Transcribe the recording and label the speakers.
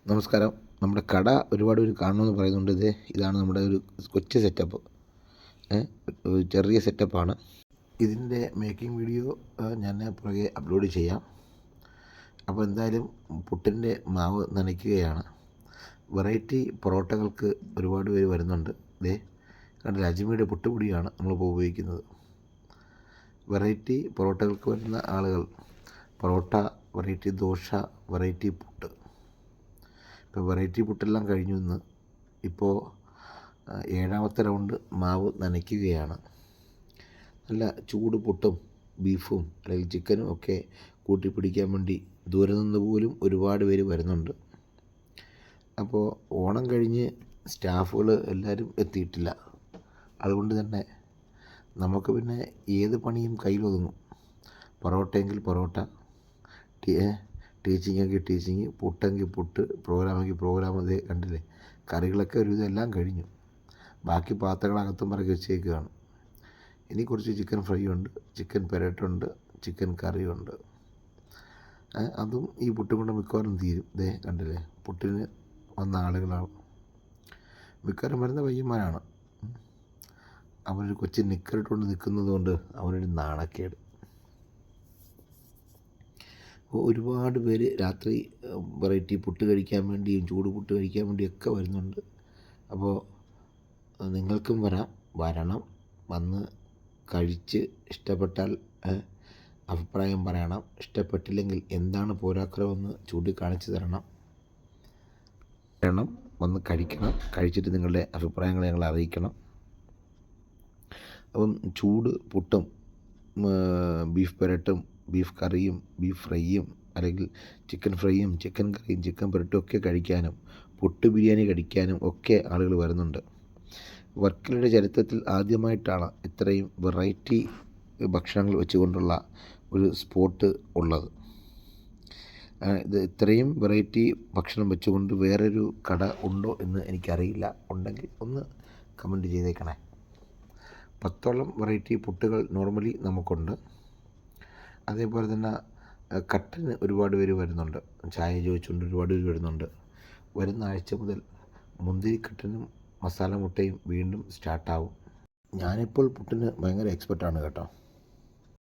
Speaker 1: നമസ്കാരം. നമ്മുടെ കട ഒരുപാട് പേര് കാണണമെന്ന് പറയുന്നുണ്ട്. ഇതാണ് നമ്മുടെ ഒരു കൊച്ചു സെറ്റപ്പ്. ഒരു ചെറിയ സെറ്റപ്പാണ്. ഇതിൻ്റെ മേക്കിംഗ് വീഡിയോ ഞാൻ പുറകെ അപ്ലോഡ് ചെയ്യാം. അപ്പോൾ എന്തായാലും പുട്ടിൻ്റെ മാവ് നനയ്ക്കുകയാണ്. വെറൈറ്റി പൊറോട്ടകൾക്ക് ഒരുപാട് പേര് വരുന്നുണ്ട്. കണ്ടില്ല, അജ്മിയുടെ പുട്ടുപൊടിയാണ് നമ്മളിപ്പോൾ ഉപയോഗിക്കുന്നത്. വെറൈറ്റി പൊറോട്ടകൾക്ക് വരുന്ന ആളുകൾ പൊറോട്ട, വെറൈറ്റി ദോശ, വെറൈറ്റി പുട്ട്. ഇപ്പോൾ വെറൈറ്റി പുട്ടെല്ലാം കഴിഞ്ഞു. ഇപ്പോൾ 7ാമത്തെ റൗണ്ട് മാവ് നനയ്ക്കുകയാണ്. നല്ല ചൂട് പുട്ടും ബീഫും അല്ലെങ്കിൽ ചിക്കനും ഒക്കെ കൂട്ടി പിടിക്കാൻ വേണ്ടി ദൂരെ നിന്ന് പോലും ഒരുപാട് പേര് വരുന്നുണ്ട്. അപ്പോൾ ഓണം കഴിഞ്ഞ് സ്റ്റാഫുകൾ എല്ലാവരും എത്തിയിട്ടില്ല. അതുകൊണ്ട് തന്നെ നമുക്ക് പിന്നെ ഏത് പണിയും കയ്യിലൊതുങ്ങും. പൊറോട്ടയെങ്കിൽ പൊറോട്ട, ടീച്ചിങ്ങെങ്കിൽ ടീച്ചിങ്, പുട്ടെങ്കിൽ പുട്ട്, പ്രോഗ്രാമെങ്കിൽ പ്രോഗ്രാം. അതേ കണ്ടില്ലേ, കറികളൊക്കെ ഒരുവിധം എല്ലാം കഴിഞ്ഞു. ബാക്കി പാത്രങ്ങളകത്തും പറക്കി വെച്ചേക്കുകയാണ്. ഇനി കുറച്ച് ചിക്കൻ ഫ്രൈ ഉണ്ട്, ചിക്കൻ പെരട്ടുണ്ട്, ചിക്കൻ കറിയുണ്ട്. അതും ഈ പുട്ടും കൊണ്ട് മിക്കവാറും തീരും. കണ്ടില്ലേ, പുട്ടിന് വന്ന ആളുകളാണ് മിക്കവാറും വരുന്ന പയ്യന്മാരാണ്. അവനൊരു കൊച്ചു നിക്കറിട്ടുകൊണ്ട് നിൽക്കുന്നത് കൊണ്ട് അവനൊരു നാണക്കേട്. ഒരുപാട് പേര് രാത്രി വെറൈറ്റി പുട്ട് കഴിക്കാൻ വേണ്ടിയും ചൂട് പുട്ട് കഴിക്കാൻ വേണ്ടിയൊക്കെ വരുന്നുണ്ട്. അപ്പോൾ നിങ്ങൾക്കും വരണം. വന്ന് കഴിച്ച് ഇഷ്ടപ്പെട്ടാൽ അഭിപ്രായം പറയണം. ഇഷ്ടപ്പെട്ടില്ലെങ്കിൽ എന്താണ് പോരാക്കുറവെന്ന് ചൂണ്ടിക്കാണിച്ച് തരണം. വന്ന് കഴിക്കണം. കഴിച്ചിട്ട് നിങ്ങളുടെ അഭിപ്രായങ്ങൾ ഞങ്ങളെ അറിയിക്കണം. അപ്പം ചൂട് പുട്ടും ബീഫ് പെരട്ടും ബീഫ് കറിയും ബീഫ് ഫ്രൈയും അല്ലെങ്കിൽ ചിക്കൻ ഫ്രൈയും ചിക്കൻ കറിയും ചിക്കൻ പെരട്ടും ഒക്കെ കഴിക്കാനും പുട്ട് ബിരിയാണി കഴിക്കാനും ഒക്കെ ആളുകൾ വരുന്നുണ്ട്. വർക്കലയുടെ ചരിത്രത്തിൽ ആദ്യമായിട്ടാണ് ഇത്രയും വെറൈറ്റി ഭക്ഷണങ്ങൾ വെച്ചുകൊണ്ടുള്ള ഒരു സ്പോട്ട് ഉള്ളത്. ഇത് ഇത്രയും വെറൈറ്റി ഭക്ഷണം വെച്ചുകൊണ്ട് വേറൊരു കട ഉണ്ടോ എന്ന് എനിക്കറിയില്ല. ഉണ്ടെങ്കിൽ ഒന്ന് കമൻറ്റ് ചെയ്തേക്കണേ. 10ഓളം വെറൈറ്റി പുട്ടുകൾ നോർമലി നമുക്കുണ്ട്. അതേപോലെ തന്നെ കട്ടന് ഒരുപാട് പേര് വരുന്നുണ്ട്. ചായ ചോദിച്ചുകൊണ്ട് ഒരുപാട് പേര് വരുന്നുണ്ട്. വരുന്ന ആഴ്ച മുതൽ മുന്തിരിക്കട്ടനും മസാല മുട്ടയും വീണ്ടും സ്റ്റാർട്ടാവും. ഞാനിപ്പോൾ പുട്ടിന് ഭയങ്കര എക്സ്പെർട്ടാണ് കേട്ടോ.